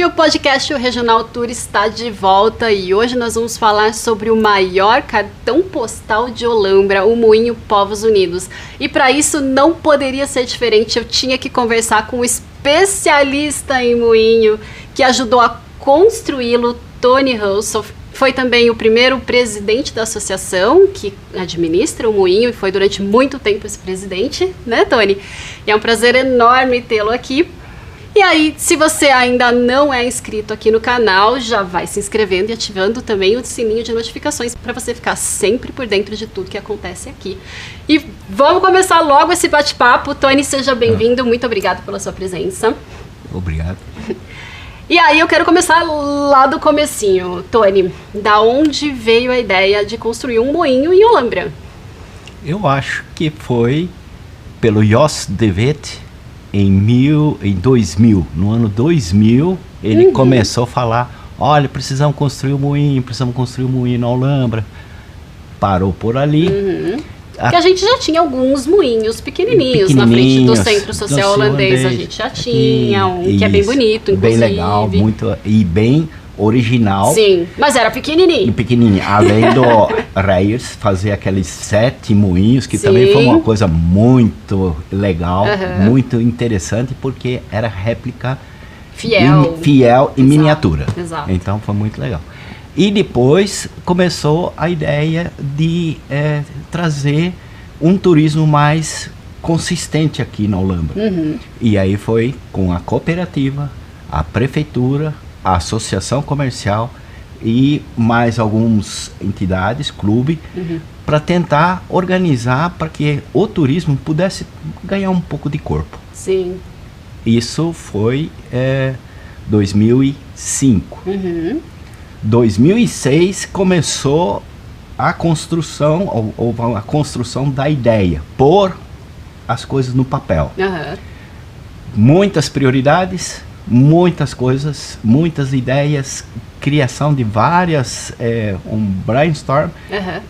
E o podcast O Regional Tour está de volta e hoje nós vamos falar sobre o maior cartão postal de Olambra, o Moinho Povos Unidos. E para isso não poderia ser diferente, eu tinha que conversar com um especialista em moinho que ajudou a construí-lo, Tony Russell. Foi também o primeiro presidente da associação que administra o moinho e foi durante muito tempo esse presidente, né, Tony? E é um prazer enorme tê-lo aqui. E aí, se você ainda não é inscrito aqui no canal, já vai se inscrevendo e ativando também o sininho de notificações para você ficar sempre por dentro de tudo que acontece aqui. E vamos começar logo esse bate-papo. Tony, seja bem-vindo. Muito obrigado pela sua presença. Obrigado. E aí, eu quero começar lá do comecinho. Tony, da onde veio a ideia de construir um moinho em Olambra? Eu acho que foi pelo Jos de Wet. Em 2000, no ano 2000, ele começou a falar, olha, precisamos construir um moinho na Olambra. Parou por ali. Porque a gente já tinha alguns moinhos pequenininhos na frente do Centro Social Holandês. A gente já tinha um que é bem bonito, inclusive. Bem legal, muito, e bem original. Sim, mas era pequenininho. Além do Reyers fazer aqueles 7 moinhos, que também foi uma coisa muito legal, muito interessante, porque era réplica fiel e miniatura. Exato. Então foi muito legal. E depois começou a ideia de trazer um turismo mais consistente aqui na Olambra. E aí foi com a cooperativa, a prefeitura, a associação comercial e mais algumas entidades, clube, para tentar organizar para que o turismo pudesse ganhar um pouco de corpo. Sim. Isso foi 2005. 2006 começou a construção, ou a construção da ideia, pôr as coisas no papel. Muitas prioridades, muitas coisas, muitas ideias, criação de várias, um brainstorm,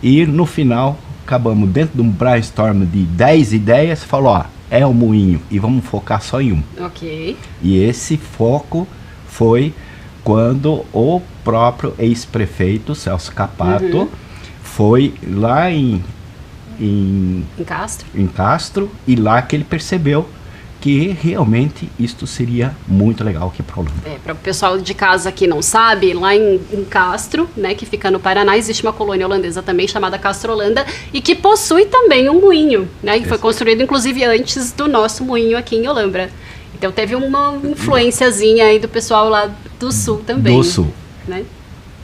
e no final acabamos dentro de um brainstorm de 10 ideias, falou, ó, é o moinho e vamos focar só em um. Ok. E esse foco foi quando o próprio ex-prefeito Celso Capato foi lá em Castro, e lá que ele percebeu que realmente isto seria muito legal aqui para Olambra. Para o pessoal de casa que não sabe, lá em Castro, né, que fica no Paraná, existe uma colônia holandesa também chamada Castro Holanda e que possui também um moinho, né, que foi construído inclusive antes do nosso moinho aqui em Olambra. Então teve uma influenciazinha aí do pessoal lá do sul também. Do sul. Né?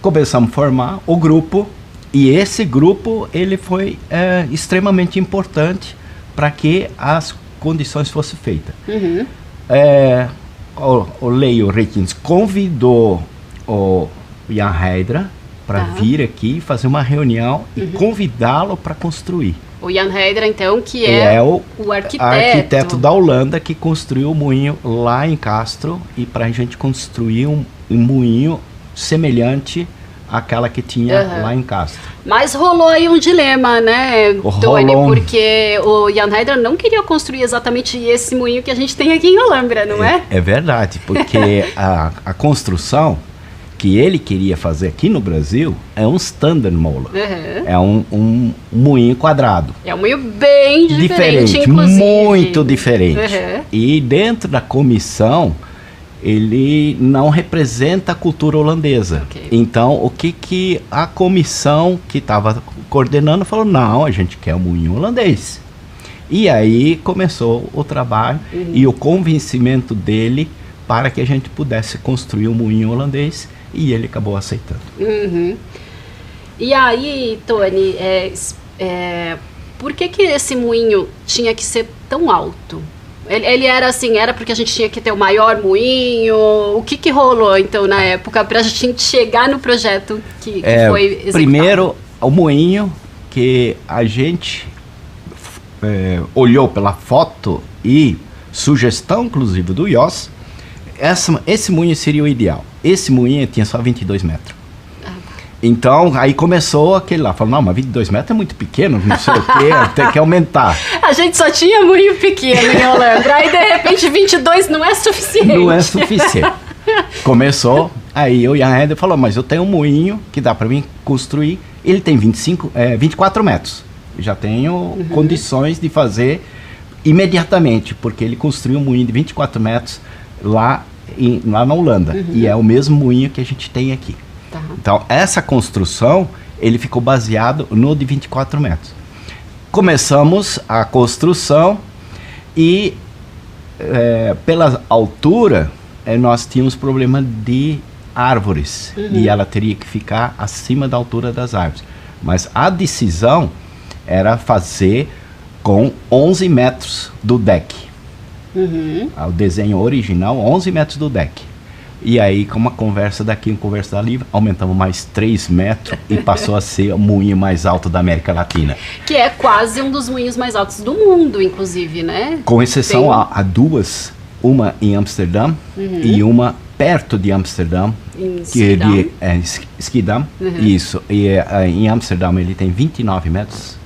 Começamos a formar o grupo e esse grupo ele foi extremamente importante para que as condições fossem feitas. O Leo Reitens convidou o Jan Heidra para vir aqui fazer uma reunião e convidá-lo para construir. O Jan Heidra, então, que é o arquiteto da Holanda que construiu o moinho lá em Castro e para a gente construir um moinho semelhante àquela que tinha lá em Castro. Mas rolou aí um dilema, né, Tony? Porque o Jan Heidra não queria construir exatamente esse moinho que a gente tem aqui em Olambra, não é? É verdade, porque a construção que ele queria fazer aqui no Brasil é um standard mola. É um moinho quadrado. É um moinho bem diferente, inclusive. Muito diferente. E dentro da comissão, ele não representa a cultura holandesa. Então, o que a comissão que estava coordenando falou, não, a gente quer um moinho holandês. E aí começou o trabalho e o convencimento dele para que a gente pudesse construir um moinho holandês e ele acabou aceitando. E aí, Tony, por que esse moinho tinha que ser tão alto? Ele era assim, era porque a gente tinha que ter o maior moinho? O que rolou, então, na época, para a gente chegar no projeto que foi executado? Primeiro, o moinho que a gente olhou pela foto e sugestão, inclusive, do Jos, esse moinho seria o ideal. Esse moinho tinha só 22 metros. Então, aí começou aquele lá, falou, não, mas 22 metros é muito pequeno, não sei o quê, tem que aumentar. A gente só tinha moinho pequeno em Olambra, aí de repente 22 não é suficiente. Não é suficiente. Começou, aí o Jan Heder falou, mas eu tenho um moinho que dá para mim construir, ele tem 24 metros, eu já tenho condições de fazer imediatamente, porque ele construiu um moinho de 24 metros lá na Holanda, e é o mesmo moinho que a gente tem aqui. Tá. Então, essa construção, ele ficou baseado no de 24 metros. Começamos a construção e pela altura, nós tínhamos problema de árvores e ela teria que ficar acima da altura das árvores. Mas a decisão era fazer com 11 metros do deck. O desenho original, 11 metros do deck. E aí, com uma conversa daqui, uma conversa dali, aumentamos mais 3 metros e passou a ser o moinho mais alto da América Latina. Que é quase um dos moinhos mais altos do mundo, inclusive, né? Com exceção a duas, uma em Amsterdã e uma perto de Amsterdã, que é Schiedam. Isso. E em Amsterdã ele tem 29 metros,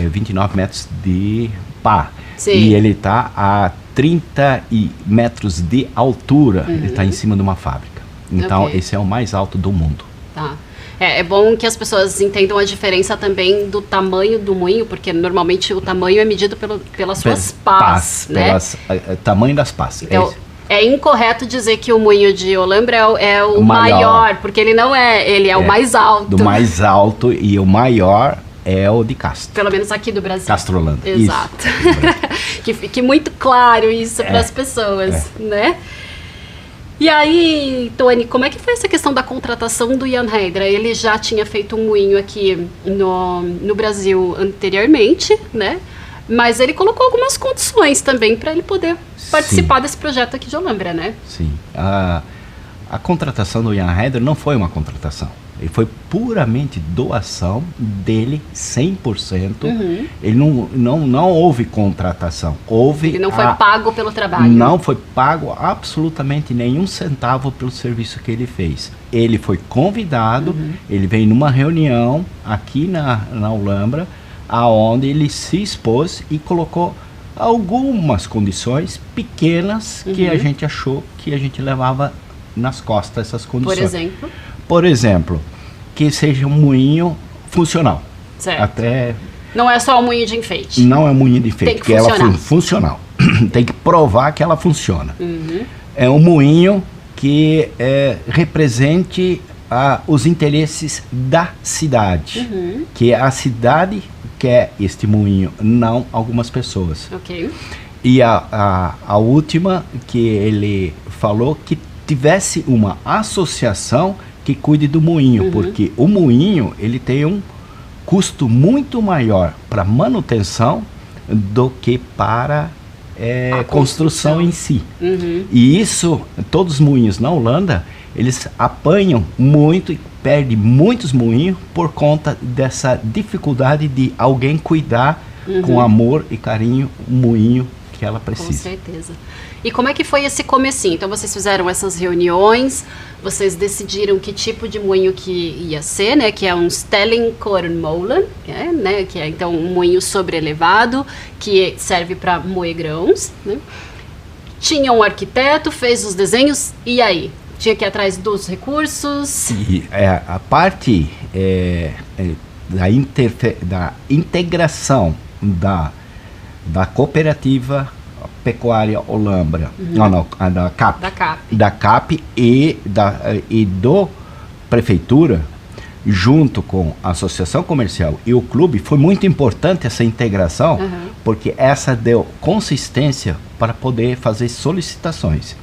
29 metros de pá. Sim. E ele está a 30 metros de altura, ele está em cima de uma fábrica. Então, esse é o mais alto do mundo. Tá. É bom que as pessoas entendam a diferença também do tamanho do moinho, porque normalmente o tamanho é medido pelas suas pás, né? Tamanho das pás. Então, é incorreto dizer que o moinho de Olambra é o maior, porque ele não é, ele é o mais alto. Do mais alto, e o maior é o de Castro. Pelo menos aqui do Brasil. Castro Holanda. Exato. Que fique muito claro isso para as pessoas, né? E aí, Tony, como é que foi essa questão da contratação do Jan Heder? Ele já tinha feito um moinho aqui no Brasil anteriormente, né? Mas ele colocou algumas condições também para ele poder participar desse projeto aqui de Olambra, né? Sim. A contratação do Jan Heder não foi uma contratação. Ele foi puramente doação dele, 100%. Ele não houve contratação. Ele não foi pago pelo trabalho. Não foi pago absolutamente nenhum centavo pelo serviço que ele fez. Ele foi convidado, ele veio numa reunião aqui na Olambra, aonde ele se expôs e colocou algumas condições pequenas que a gente achou que a gente levava nas costas essas condições. Por exemplo, que seja um moinho funcional. Certo. Não é só um moinho de enfeite. Não é um moinho de enfeite, que ela funcional. Tem que provar que ela funciona. É um moinho que represente os interesses da cidade. Que a cidade quer este moinho, não algumas pessoas. E a última que ele falou que tivesse uma associação que cuide do moinho, porque o moinho ele tem um custo muito maior para manutenção do que para a construção em si. E isso, todos os moinhos na Holanda, eles apanham muito e perdem muitos moinhos por conta dessa dificuldade de alguém cuidar com amor e carinho o moinho que ela precisa. Com certeza. E como é que foi esse comecinho? Então vocês fizeram essas reuniões, vocês decidiram que tipo de moinho que ia ser, né? Que é um Stellingkornmolen, né? Que é então um moinho sobrelevado, que serve para moer grãos, né? Tinha um arquiteto, fez os desenhos, e aí? Tinha que ir atrás dos recursos? E, a parte da integração da cooperativa pecuária Olambra, da CAP e do prefeitura, junto com a associação comercial e o clube, foi muito importante essa integração, porque essa deu consistência para poder fazer solicitações.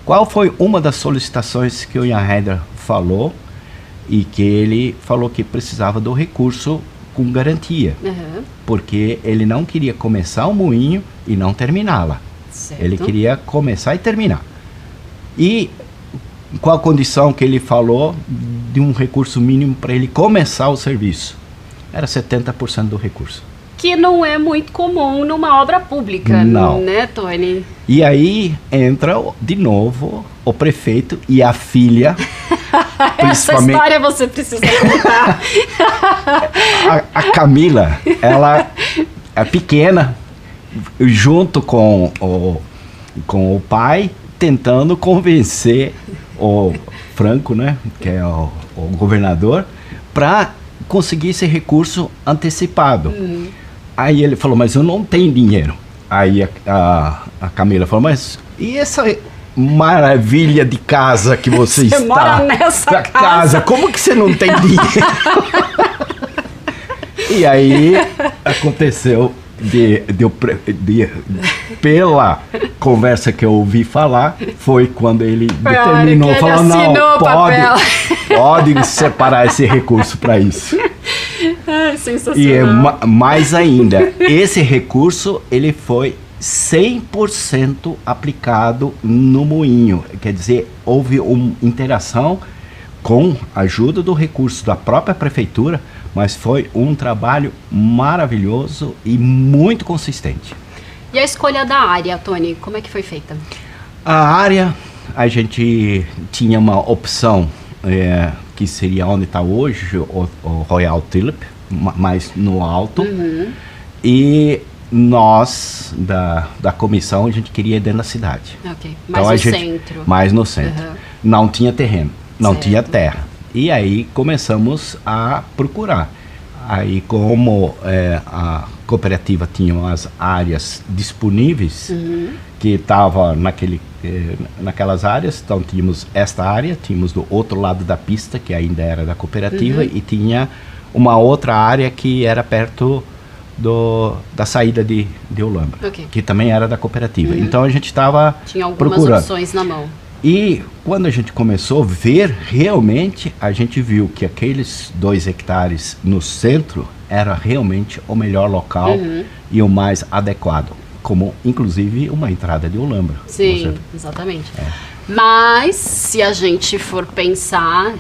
Qual foi uma das solicitações que o Jan Heder falou, e que ele falou que precisava do recurso com garantia, porque ele não queria começar o moinho e não terminá-la. Ele queria começar e terminar. E qual a condição que ele falou de um recurso mínimo para ele começar o serviço? Era 70% do recurso. Que não é muito comum numa obra pública, não, né, Tony? E aí entra de novo o prefeito e a filha. Essa história você precisa contar. a Camila, ela é pequena, junto com o pai, tentando convencer o Franco, né, que é o governador, para conseguir esse recurso antecipado. Aí ele falou, mas eu não tenho dinheiro. Aí a Camila falou, mas e essa maravilha de casa que você está? Mora nessa casa. Como que você não tem dinheiro? E aí aconteceu pela conversa que eu ouvi falar, foi quando ele determinou, falou, não, pode separar esse recurso para isso. Ai, sensacional. E mais ainda, esse recurso ele foi 100% aplicado no moinho, quer dizer, houve uma interação com a ajuda do recurso da própria prefeitura, mas foi um trabalho maravilhoso e muito consistente. E a escolha da área, Tony, como é que foi feita? A área, a gente tinha uma opção que seria onde está hoje o Royal Tulip, mais no alto, e nós da comissão a gente queria ir dentro da cidade. Okay. Mais então, centro. Mais no centro. Não tinha terreno, não tinha terra. E aí começamos a procurar. Aí como a cooperativa tinha as áreas disponíveis, que estava naquelas áreas, então tínhamos esta área, tínhamos do outro lado da pista, que ainda era da cooperativa, e tinha uma outra área que era perto da saída de Olambra, que também era da cooperativa. Então a gente estava procurando. Tinha algumas opções na mão. E quando a gente começou a ver, realmente a gente viu que aqueles 2 hectares no centro era realmente o melhor local e o mais adequado, como inclusive uma entrada de Olambra. Sim, exatamente. Mas se a gente for pensar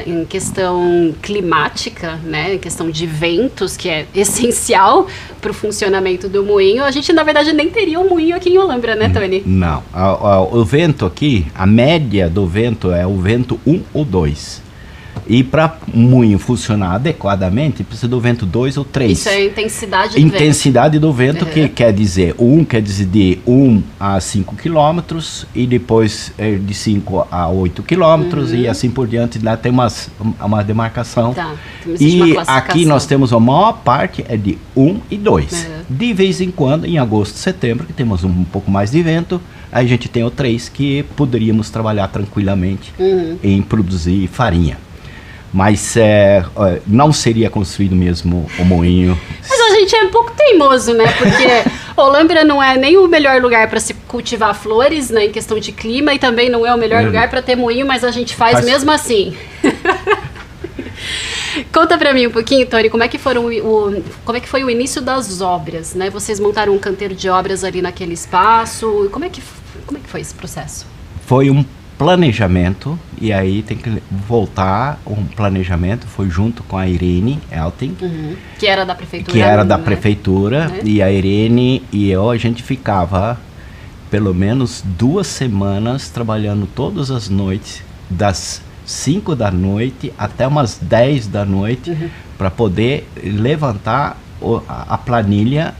em questão climática, né, em questão de ventos, que é essencial para o funcionamento do moinho, a gente na verdade nem teria um moinho aqui em Olambra, né, Tony? Não, o vento aqui, a média do vento é o vento 1 ou 2. E para o moinho funcionar adequadamente, precisa do vento 2 ou 3. Isso é a intensidade do vento. Intensidade do vento, que quer dizer, quer dizer de 1 a 5 quilômetros, e depois de 5 a 8 quilômetros, e assim por diante, lá tem uma demarcação. Tá, e aqui nós temos a maior parte é de 1 e 2. De vez em quando, em agosto, setembro, que temos um pouco mais de vento, a gente tem o 3, que poderíamos trabalhar tranquilamente em produzir farinha. Mas não seria construído mesmo o moinho. Mas a gente é um pouco teimoso, né? Porque Olambra não é nem o melhor lugar para se cultivar flores, né, em questão de clima, e também não é o melhor lugar para ter moinho, mas a gente faz mesmo assim. Conta pra mim um pouquinho, Tony, como é que foi o início das obras, né? Vocês montaram um canteiro de obras ali naquele espaço. Como é que foi esse processo? Foi um planejamento, e aí tem que voltar, um planejamento foi junto com a Irene Elting, que era da prefeitura. Que era da prefeitura, e a Irene e eu, a gente ficava pelo menos 2 semanas trabalhando todas as noites, das 5 da noite até umas 10 da noite, para poder levantar a planilha,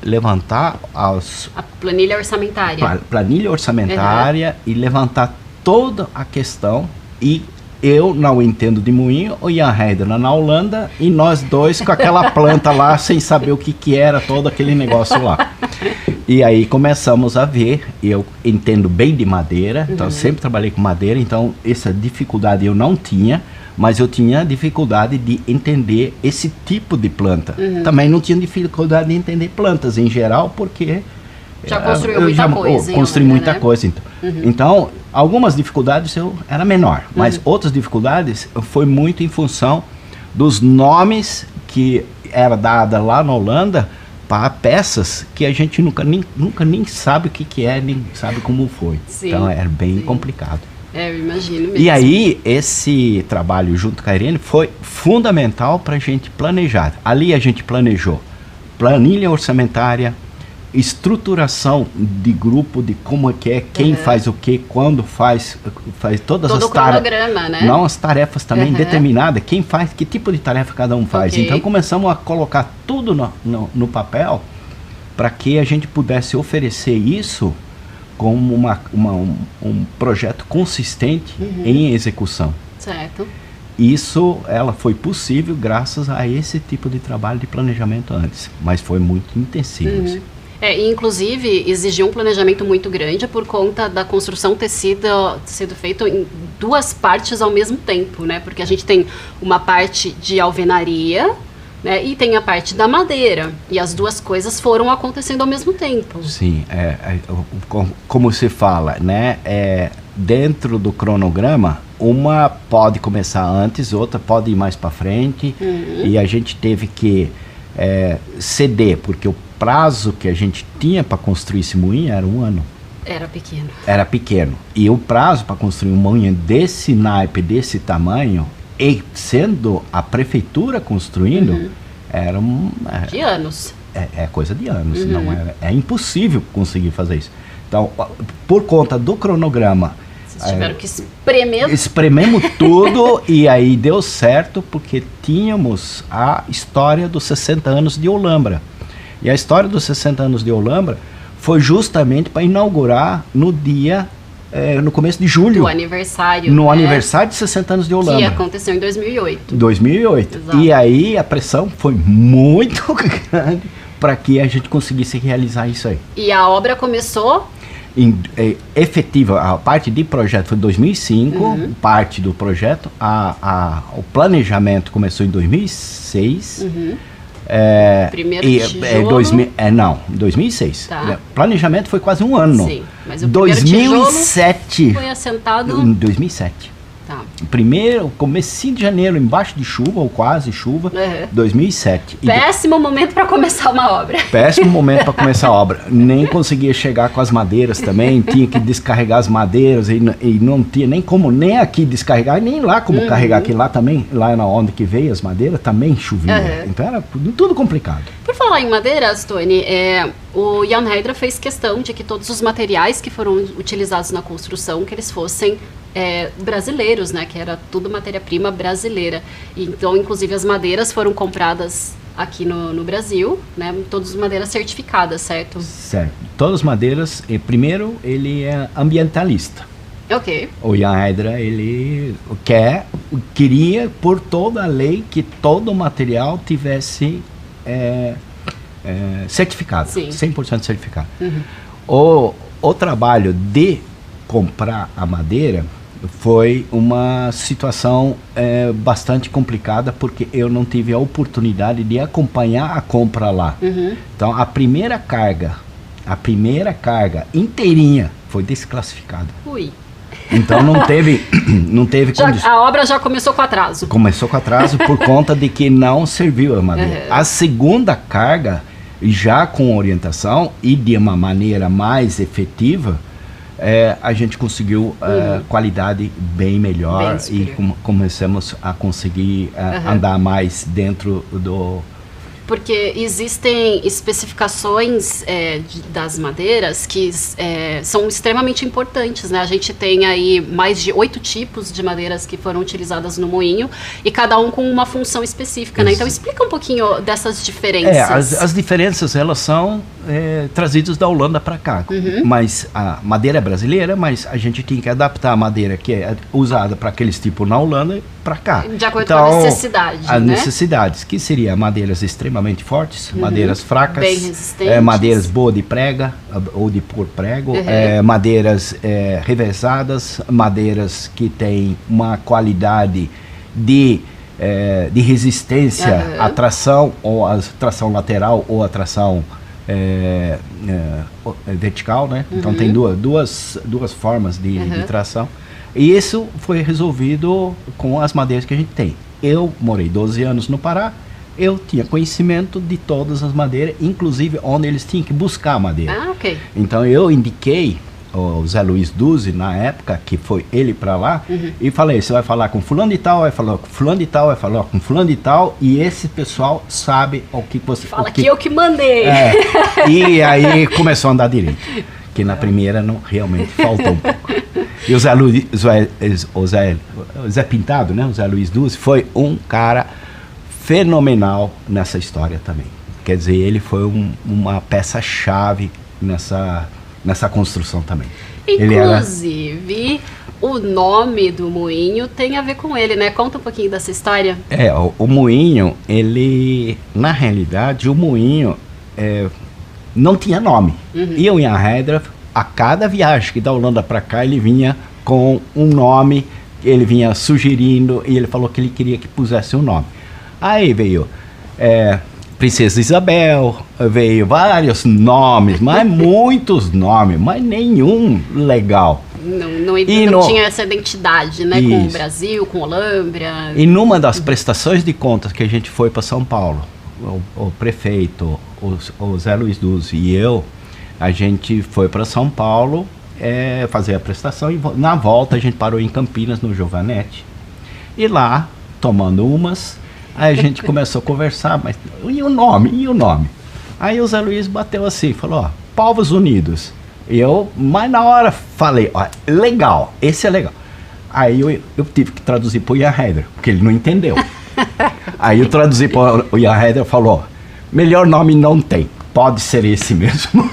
a planilha orçamentária. Planilha orçamentária e levantar toda a questão. E eu não entendo de moinho, o Ian Heider na Holanda, e nós dois com aquela planta lá, sem saber o que era todo aquele negócio lá. E aí começamos a ver, eu entendo bem de madeira, então eu sempre trabalhei com madeira, então essa dificuldade eu não tinha, mas eu tinha dificuldade de entender esse tipo de planta. Também não tinha dificuldade de entender plantas em geral, porque já construiu muita coisa. Construí muita coisa, então. Então, algumas dificuldades eu era menor, mas outras dificuldades foi muito em função dos nomes que era dada lá na Holanda para peças que a gente nunca nem sabe o que é, nem sabe como foi. Sim, então era bem complicado. Eu imagino mesmo. E aí, esse trabalho junto com a Irene foi fundamental para a gente planejar. Ali a gente planejou planilha orçamentária, estruturação de grupo, de como é que é, quem faz o que, quando faz todas todo as tarefas. Né? Não, as tarefas também determinadas, quem faz, que tipo de tarefa cada um faz. Então começamos a colocar tudo no papel para que a gente pudesse oferecer isso como um projeto consistente em execução. Certo. Isso, ela foi possível graças a esse tipo de trabalho de planejamento antes, mas foi muito intensivo. E inclusive exigiu um planejamento muito grande por conta da construção ter sido feita em duas partes ao mesmo tempo, né? Porque a gente tem uma parte de alvenaria, né, e tem a parte da madeira, e as duas coisas foram acontecendo ao mesmo tempo. Sim, como se fala, né, dentro do cronograma, uma pode começar antes, outra pode ir mais para frente, e a gente teve que ceder, porque o prazo que a gente tinha para construir esse moinho era 1 ano. Era pequeno. E o prazo para construir um moinho desse naipe, desse tamanho, e sendo a prefeitura construindo, era de anos. É coisa de anos. Não é impossível conseguir fazer isso. Então, por conta do cronograma, vocês tiveram que espremer. Esprememos tudo e aí deu certo, porque tínhamos a história dos 60 anos de Olambra. E a história dos 60 anos de Olambra foi justamente para inaugurar no dia, no começo de julho. Do aniversário. No aniversário de 60 anos de Olambra. Que aconteceu em 2008. 2008. Exato. E aí a pressão foi muito grande para que a gente conseguisse realizar isso aí. E a obra começou... efetiva, a parte de projeto foi em 2005, parte do projeto, o planejamento começou em 2006, primeiro tijolo? Não, em 2006. Tá. Planejamento foi quase 1 ano. Sim, mas o primeiro 2007 tijolo foi assentado... Em 2007. Tá. Primeiro, comecinho de janeiro, embaixo de chuva, ou quase chuva, 2007. Péssimo momento para começar uma obra. Péssimo momento para começar a obra. Nem conseguia chegar com as madeiras também, tinha que descarregar as madeiras e não tinha nem como, nem aqui descarregar, nem lá como carregar, que lá também, lá na onde que veio as madeiras, também chovia. Então era tudo complicado. Por falar em madeiras, Tony, o Jan Hedra fez questão de que todos os materiais que foram utilizados na construção, que eles fossem brasileiros, né? Que era tudo matéria-prima brasileira. Então, inclusive, as madeiras foram compradas aqui no Brasil, né? Todas as madeiras certificadas, certo? Certo. Todas as madeiras, primeiro, ele é ambientalista. Ok. O Jan Hedra, ele queria, por toda a lei, que todo o material tivesse certificado. Sim. 100% certificado. O trabalho de comprar a madeira foi uma situação bastante complicada, porque eu não tive a oportunidade de acompanhar a compra lá. Então a primeira carga inteirinha foi desclassificada. Então não teve a obra já começou com atraso. Começou com atraso por conta de que não serviu a madeira. A segunda carga, já com orientação e de uma maneira mais efetiva, a gente conseguiu qualidade bem melhor, e começamos a conseguir andar mais dentro do... Porque existem especificações das madeiras que são extremamente importantes, né? A gente tem aí mais de 8 tipos de madeiras que foram utilizadas no moinho, e cada um com uma função específica, né? Então explica um pouquinho dessas diferenças. As diferenças, elas são trazidas da Holanda para cá. Mas a madeira é brasileira, mas a gente tem que adaptar a madeira que é usada para aqueles tipos na Holanda para cá. De acordo com a necessidade, as necessidades, que seria madeiras extremamente fortes, madeiras fracas, bem resistentes, madeiras boas de prega ou de por prego, madeiras reversadas, madeiras que têm uma qualidade de resistência à tração, ou à tração lateral ou à tração vertical, né? Então tem duas formas de tração. E isso foi resolvido com as madeiras que a gente tem. Eu morei 12 anos no Pará, eu tinha conhecimento de todas as madeiras, inclusive onde eles tinham que buscar a madeira. Então eu indiquei o Zé Luiz Duzzi, na época, que foi ele para lá, e falei, você vai falar com fulano de tal, vai falar com fulano de tal, vai falar com fulano de tal, e esse pessoal sabe o que você... Fala que eu que mandei. E aí começou a andar direito, que na primeira não, realmente faltou um pouco. E o Zé Pintado, né, o Zé Luiz Duzzi, foi um cara fenomenal nessa história também. Quer dizer, ele foi uma peça-chave nessa construção também. Inclusive, o nome do moinho tem a ver com ele, né? Conta um pouquinho dessa história. O moinho, ele, na realidade, o moinho não tinha nome. E o Jan Hedder, a cada viagem que da Holanda para cá, ele vinha com um nome, ele vinha sugerindo, e ele falou que ele queria que pusesse um nome. Aí veio Princesa Isabel, veio vários nomes, mas muitos nomes, mas nenhum legal. Não tinha essa identidade, né? Com o Brasil, com Olambra. E numa das prestações de contas que a gente foi para São Paulo, o prefeito, o Zé Luiz Duzzi e eu, a gente foi para São Paulo fazer a prestação e na volta a gente parou em Campinas, no Giovanetti. E lá, tomando umas, aí a gente começou a conversar, mas e o nome? E o nome? Aí o Zé Luiz bateu assim, falou, Povos Unidos. Mas na hora falei, legal, esse é legal. Aí eu tive que traduzir para o Jan Hedder, porque ele não entendeu. Aí eu traduzi para o Jan Hedder e falou, melhor nome não tem, pode ser esse mesmo.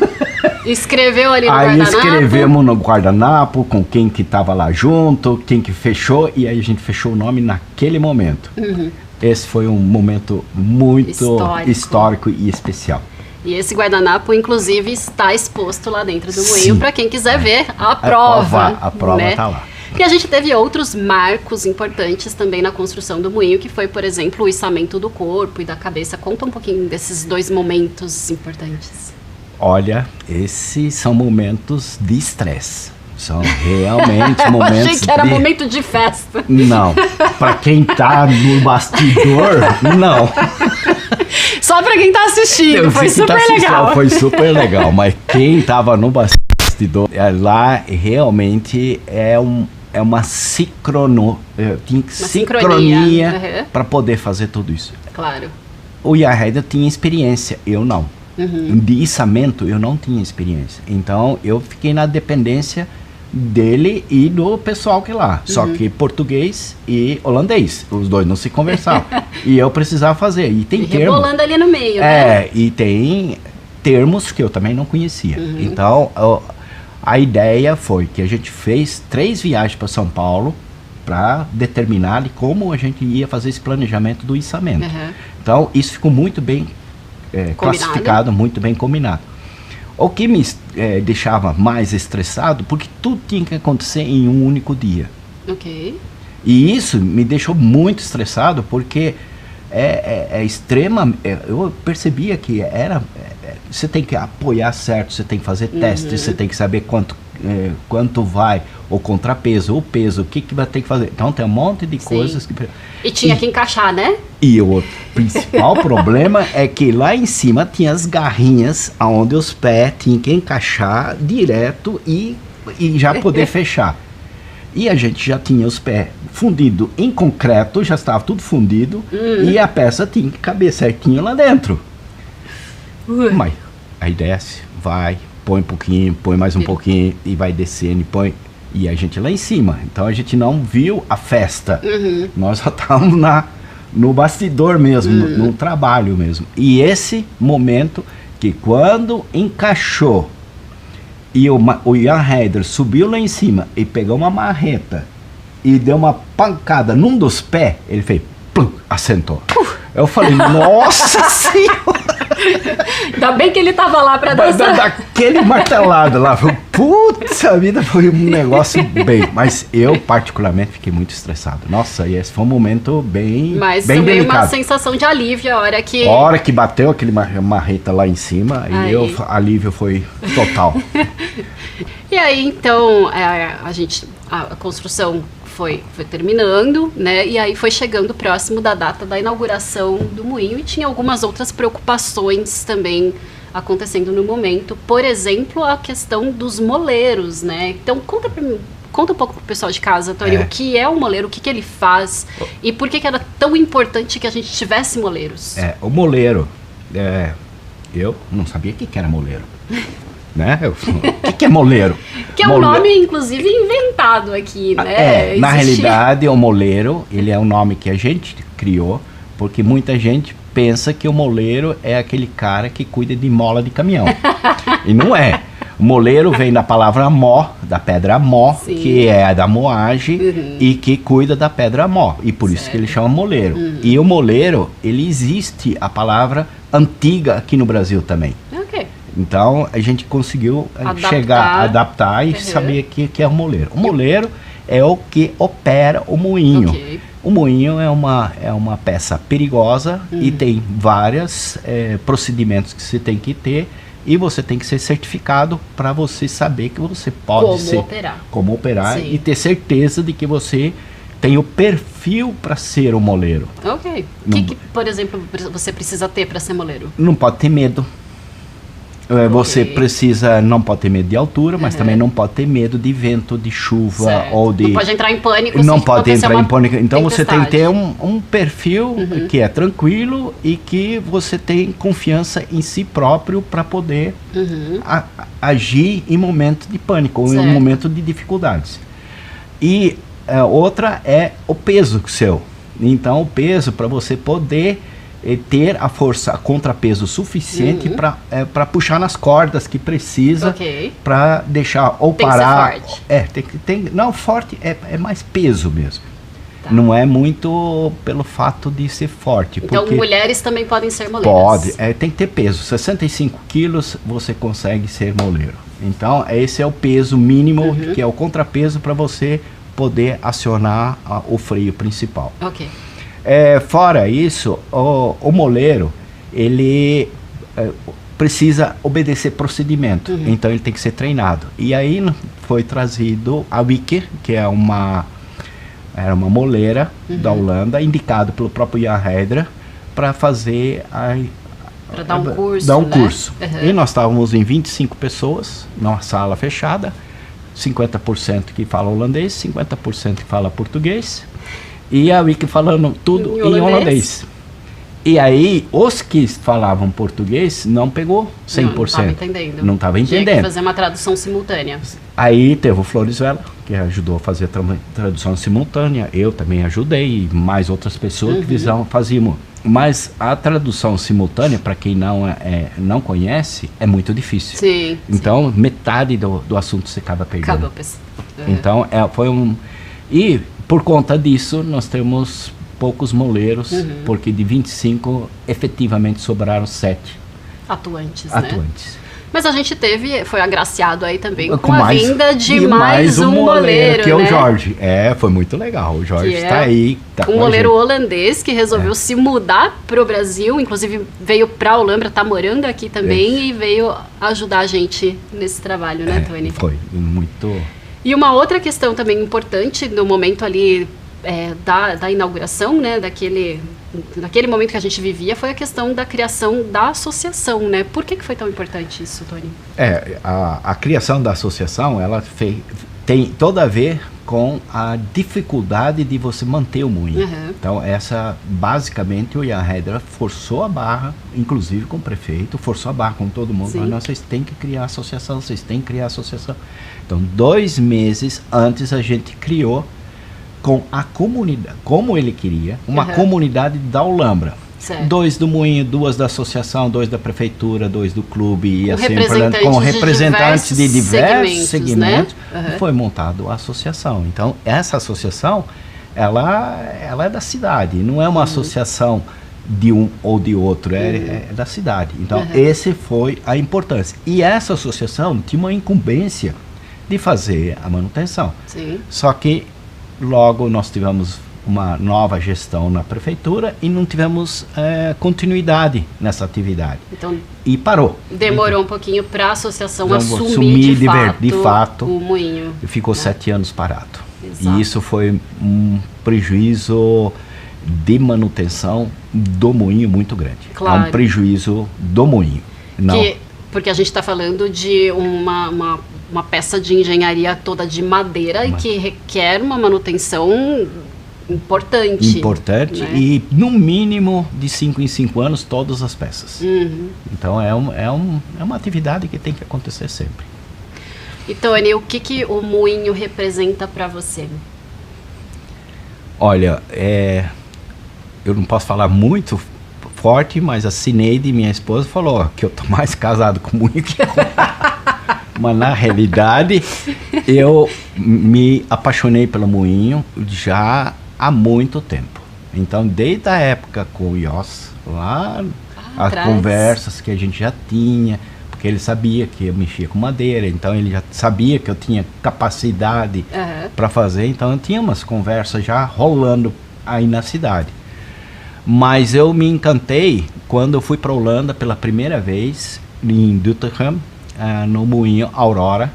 Escreveu ali no guardanapo? Aí escrevemos no guardanapo, com quem que estava lá junto, quem que fechou, e aí a gente fechou o nome naquele momento. Esse foi um momento muito histórico e especial. E esse guardanapo, inclusive, está exposto lá dentro do moinho para quem quiser ver a prova. A prova está lá. E a gente teve outros marcos importantes também na construção do moinho, que foi, por exemplo, o içamento do corpo e da cabeça. Conta um pouquinho desses dois momentos importantes. Olha, esses são momentos de estresse. São realmente momentos achei que era momento de festa. Não, para quem tá no bastidor, não. Só para quem tá assistindo, foi super legal. Foi super legal, mas quem tava no bastidor, lá realmente é uma sincronia para poder fazer tudo isso. Claro. O Jan Hedder tinha experiência, eu não. De içamento eu não tinha experiência. Então eu fiquei na dependência dele e do pessoal que lá. Só que português e holandês. Os dois não se conversavam. E eu precisava fazer. E tem termos. Rebolando ali no meio, né? E tem termos que eu também não conhecia. Então a ideia foi que a gente fez 3 viagens para São Paulo para determinar como a gente ia fazer esse planejamento do içamento. Então isso ficou muito bem classificado, muito bem combinado. O que me deixava mais estressado, porque tudo tinha que acontecer em um único dia. Ok. E isso me deixou muito estressado, porque eu percebia que você tem que apoiar certo, você tem que fazer testes, você tem que saber quanto vai, o contrapeso, o peso, o que vai ter que fazer. Então tem um monte de coisas que... E tinha que encaixar, né? E o principal problema é que lá em cima tinha as garrinhas onde os pés tinham que encaixar direto e já poder fechar. E a gente já tinha os pés fundidos em concreto, já estava tudo fundido, e a peça tinha que caber certinho lá dentro. Mas aí desce, vai, põe um pouquinho, põe mais um pouquinho, e vai descendo, põe... E a gente lá em cima. Então a gente não viu a festa. Nós só estávamos no bastidor mesmo, no trabalho mesmo. E esse momento que quando encaixou e o Jan Hedder subiu lá em cima e pegou uma marreta e deu uma pancada num dos pés, ele fez, plum, assentou. Eu falei, nossa senhora! Ainda bem que ele tava lá pra dançar. Daquele martelado lá, putz, a vida foi um negócio bem. Mas eu, particularmente, fiquei muito estressado. Nossa, e esse foi um momento bem delicado. Mas também uma sensação de alívio a hora que... A hora que bateu aquele marreta lá em cima, e alívio foi total. E aí, então, a construção foi terminando, né? E aí foi chegando próximo da data da inauguração do moinho e tinha algumas outras preocupações também acontecendo no momento. Por exemplo, a questão dos moleiros, né? Então, conta um pouco pro pessoal de casa, Antônio, o que é o moleiro, o que ele faz e por que era tão importante que a gente tivesse moleiros? O moleiro, eu não sabia o que era moleiro. Né? O que é moleiro? Que é um nome, inclusive, inventado aqui, né? Na realidade, o moleiro, ele é um nome que a gente criou, porque muita gente pensa que o moleiro é aquele cara que cuida de mola de caminhão. E não é. Moleiro vem da palavra mó, da pedra mó, Sim. que é da moagem e que cuida da pedra mó. E por isso que ele chama moleiro. E o moleiro, ele existe, a palavra antiga aqui no Brasil também. Ok. Então a gente conseguiu adaptar e saber que é o moleiro. O moleiro é o que opera o moinho. Ok. O moinho é uma peça perigosa e tem vários procedimentos que você tem que ter. E você tem que ser certificado para você saber que você pode como operar Sim. e ter certeza de que você tem o perfil para ser um moleiro. Ok. O que, por exemplo, você precisa ter para ser moleiro? Não pode ter medo. Você não pode ter medo de altura, mas também não pode ter medo de vento, de chuva ou de... Não pode entrar em pânico. Não pode entrar em pânico. Então você tem que ter tempestade. um perfil que é tranquilo e que você tem confiança em si próprio para poder agir em momentos de pânico ou em momento de dificuldades. E outra é o peso seu. Então o peso para você poder ter a força, a contrapeso suficiente para puxar nas cordas que precisa para deixar ou tem parar. Que ser forte. Não, forte é mais peso mesmo. Tá. Não é muito pelo fato de ser forte. Então porque mulheres também podem ser moleiras. Pode, tem que ter peso. 65 quilos você consegue ser moleiro. Então esse é o peso mínimo, que é o contrapeso para você poder acionar o freio principal. Ok. Fora isso, o moleiro, ele precisa obedecer procedimento, então ele tem que ser treinado. E aí foi trazido a Wicker, que era uma moleira da Holanda, indicado pelo próprio Jan Heidra, para fazer para dar um curso. E nós estávamos em 25 pessoas, numa sala fechada, 50% que fala holandês, 50% que fala português. E a Wiki falando tudo em holandês. E aí, os que falavam português não pegou 100%. Não estava entendendo. Tinha que fazer uma tradução simultânea. Aí teve o Florisvela, que ajudou a fazer a tradução simultânea. Eu também ajudei, e mais outras pessoas que faziam. Mas a tradução simultânea, para quem não conhece, é muito difícil. Sim. Então, metade do assunto você acaba perdendo. Então, foi um... E... por conta disso, nós temos poucos moleiros, porque de 25, efetivamente sobraram 7 atuantes. Mas a gente foi agraciado aí também com a vinda de mais um moleiro, que é o Jorge. Foi muito legal, o Jorge está aí. Um moleiro holandês que resolveu se mudar para o Brasil, inclusive veio para a Holambra, está morando aqui também e veio ajudar a gente nesse trabalho, né, Tony? Foi muito... E uma outra questão também importante no momento ali da inauguração, né, naquele momento que a gente vivia, foi a questão da criação da associação, né? Por que foi tão importante isso, Tony? A criação da associação, ela tem todo a ver com a dificuldade de você manter o moinho. Então, basicamente, o Jan Heidra forçou a barra, inclusive com o prefeito, forçou a barra com todo mundo. Mas vocês têm que criar associação, vocês têm que criar associação. Então, 2 meses antes, a gente criou com a comunidade, como ele queria, uma comunidade da Holambra. 2 do moinho, 2 da associação, 2 da prefeitura, 2 do clube e assim com representantes de diversos segmentos, foi montado a associação. Então essa associação ela é da cidade, não é uma associação de um ou de outro, é da cidade. Então esse foi a importância. E essa associação tinha uma incumbência de fazer a manutenção. Só que logo nós tivemos uma nova gestão na prefeitura e não tivemos continuidade nessa atividade. Então, e parou. Demorou um pouquinho para a associação assumir de fato o moinho. Ficou 7 anos parado. Exato. E isso foi um prejuízo de manutenção do moinho muito grande. Claro. É um prejuízo do moinho. Porque a gente está falando de uma peça de engenharia toda de madeira e que requer uma manutenção importante, né? E no mínimo de 5 em 5 anos todas as peças. Então é uma atividade que tem que acontecer sempre. E Tony, o que o moinho representa para você? Olha, eu não posso falar muito forte, mas a Cineide, minha esposa, falou que eu tô mais casado com o moinho que com... Mas na realidade, eu me apaixonei pelo moinho já há muito tempo. Então, desde a época com o Yoss, lá, as conversas que a gente já tinha, porque ele sabia que eu mexia com madeira, então ele já sabia que eu tinha capacidade para fazer, então eu tinha umas conversas já rolando aí na cidade. Mas eu me encantei quando eu fui para a Holanda pela primeira vez, em Doetinchem, no moinho Aurora,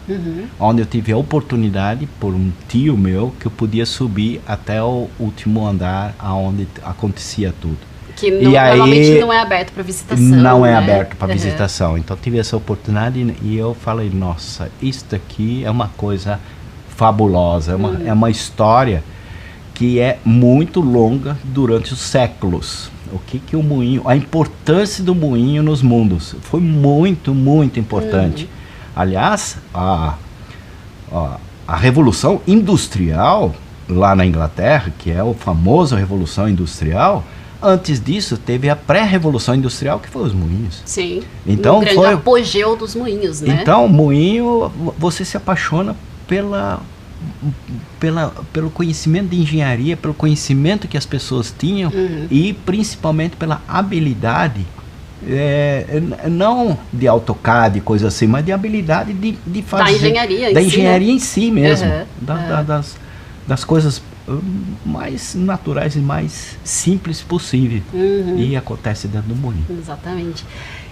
onde eu tive a oportunidade, por um tio meu, que eu podia subir até o último andar, onde acontecia tudo. Que normalmente não é aberto para visitação. Não é aberto para visitação. Então tive essa oportunidade e eu falei, nossa, isso aqui é uma coisa fabulosa, é uma história que é muito longa durante os séculos. O que o moinho, a importância do moinho nos mundos foi muito, muito importante. Aliás, a Revolução Industrial lá na Inglaterra, que é a famosa Revolução Industrial, antes disso teve a pré-Revolução Industrial, que foi os moinhos. Sim, então, um grande apogeu dos moinhos, né? Então, moinho, você se apaixona pelo conhecimento de engenharia, pelo conhecimento que as pessoas tinham e principalmente pela habilidade, não de AutoCAD e coisa assim, mas de habilidade de fazer da engenharia em si mesmo, das coisas mais naturais e mais simples possível. E acontece dentro do moinho. Exatamente.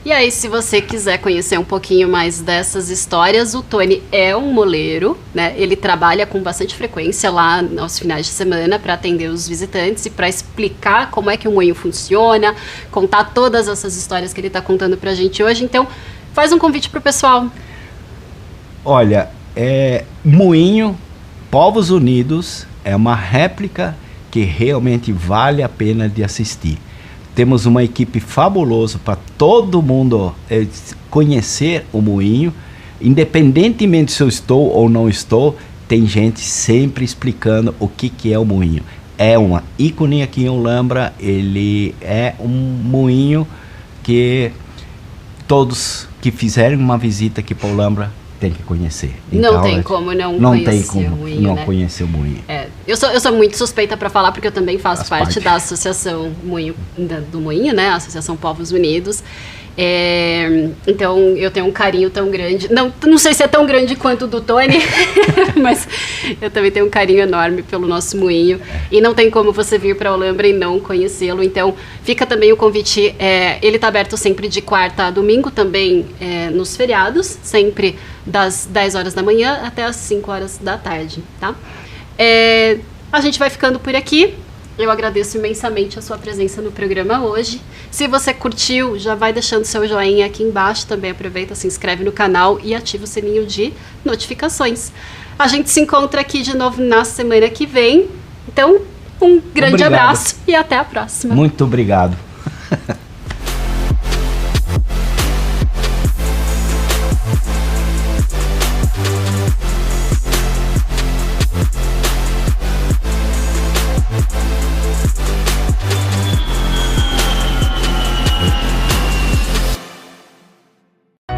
E aí, se você quiser conhecer um pouquinho mais dessas histórias, o Tony é um moleiro, né? Ele trabalha com bastante frequência lá aos finais de semana para atender os visitantes e para explicar como é que o moinho funciona, contar todas essas histórias que ele está contando para a gente hoje. Então, faz um convite para o pessoal. Olha, Moinho Povos Unidos é uma réplica que realmente vale a pena de assistir. Temos uma equipe fabulosa para todo mundo conhecer o moinho. Independentemente se eu estou ou não estou, tem gente sempre explicando o que é o moinho. É uma ícone aqui em Olambra, ele é um moinho que todos que fizerem uma visita aqui para Olambra tem que conhecer. Então, não tem como não conhecer o moinho. Eu sou muito suspeita para falar, porque eu também faço parte da Associação do Moinho, né? A Associação Povos Unidos. Então eu tenho um carinho tão grande, não sei se é tão grande quanto o do Tony, mas eu também tenho um carinho enorme pelo nosso moinho, e não tem como você vir para Olambra e não conhecê-lo. Então fica também o convite, ele está aberto sempre de quarta a domingo, também nos feriados, sempre das 10 horas da manhã até as 5 horas da tarde, tá? A gente vai ficando por aqui. Eu agradeço imensamente a sua presença no programa hoje. Se você curtiu, já vai deixando seu joinha aqui embaixo. Também aproveita, se inscreve no canal e ativa o sininho de notificações. A gente se encontra aqui de novo na semana que vem. Então, um grande abraço e até a próxima. Muito obrigado.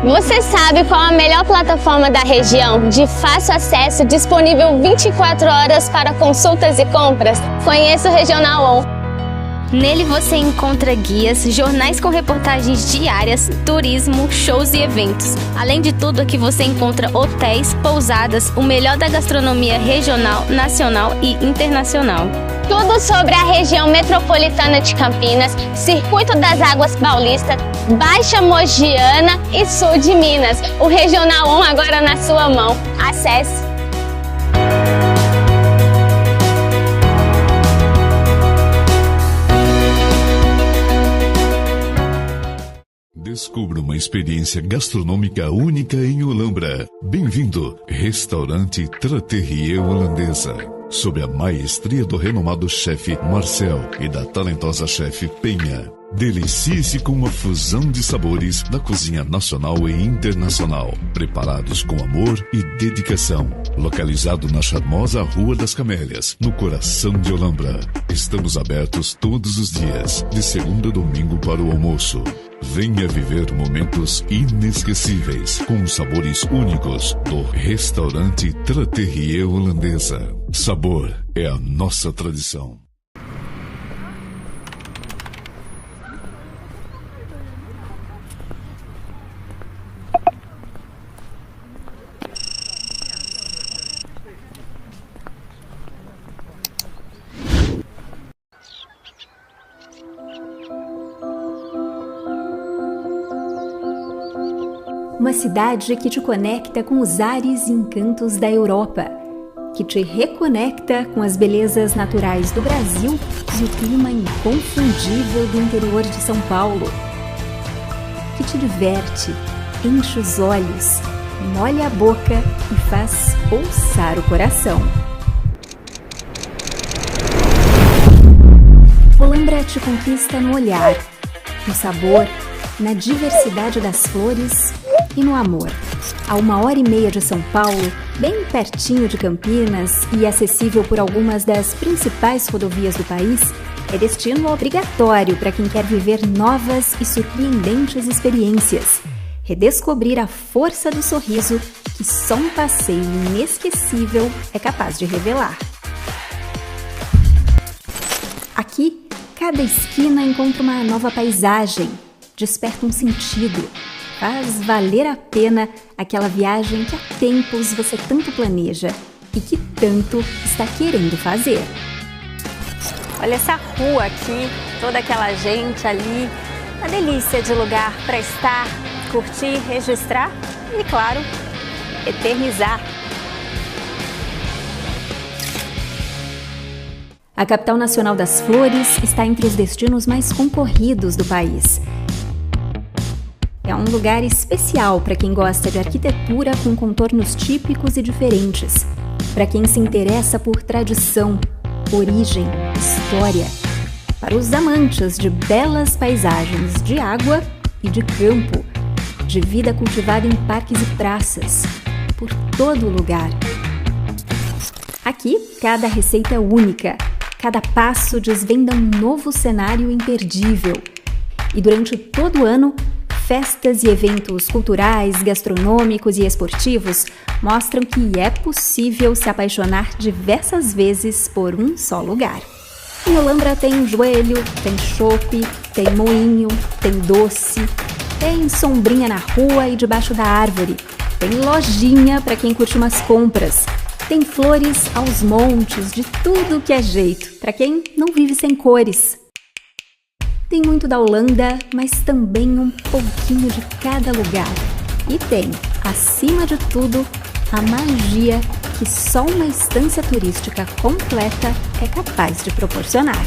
Você sabe qual a melhor plataforma da região, de fácil acesso, disponível 24 horas para consultas e compras? Conheça o Regional On. Nele você encontra guias, jornais com reportagens diárias, turismo, shows e eventos. Além de tudo, aqui você encontra hotéis, pousadas, o melhor da gastronomia regional, nacional e internacional. Tudo sobre a região metropolitana de Campinas, Circuito das Águas Paulista, Baixa Mogiana e Sul de Minas. O Regional On agora na sua mão. Acesse! Descubra uma experiência gastronômica única em Olambra. Bem-vindo, Restaurante Trattoria Holandesa. sob a maestria do renomado chefe Marcel e da talentosa chefe Penha. Delicie-se com uma fusão de sabores da cozinha nacional e internacional, preparados com amor e dedicação. Localizado na charmosa Rua das Camélias, no coração de Olambra. Estamos abertos todos os dias, de segunda a domingo para o almoço. Venha viver momentos inesquecíveis com os sabores únicos do restaurante Trattoria Holandesa. Sabor é a nossa tradição. Uma cidade que te conecta com os ares e encantos da Europa, que te reconecta com as belezas naturais do Brasil e o clima inconfundível do interior de São Paulo, que te diverte, enche os olhos, molha a boca e faz pulsar o coração. Olambra te conquista no olhar, no sabor, na diversidade das flores e no amor. A 1h30 de São Paulo, bem pertinho de Campinas e acessível por algumas das principais rodovias do país, é destino obrigatório para quem quer viver novas e surpreendentes experiências, redescobrir a força do sorriso que só um passeio inesquecível é capaz de revelar. Aqui, cada esquina encontra uma nova paisagem, desperta um sentido, faz valer a pena aquela viagem que há tempos você tanto planeja e que tanto está querendo fazer. Olha essa rua aqui, toda aquela gente ali, uma delícia de lugar para estar, curtir, registrar e, claro, eternizar. A capital nacional das flores está entre os destinos mais concorridos do país. É um lugar especial para quem gosta de arquitetura com contornos típicos e diferentes, para quem se interessa por tradição, origem, história, para os amantes de belas paisagens de água e de campo, de vida cultivada em parques e praças, por todo lugar. Aqui, cada receita é única, cada passo desvenda um novo cenário imperdível. E durante todo o ano, festas e eventos culturais, gastronômicos e esportivos mostram que é possível se apaixonar diversas vezes por um só lugar. Em Olambra tem joelho, tem chopp, tem moinho, tem doce, tem sombrinha na rua e debaixo da árvore, tem lojinha para quem curte umas compras, tem flores aos montes, de tudo que é jeito, para quem não vive sem cores. Tem muito da Holanda, mas também um pouquinho de cada lugar. E tem, acima de tudo, a magia que só uma estância turística completa é capaz de proporcionar.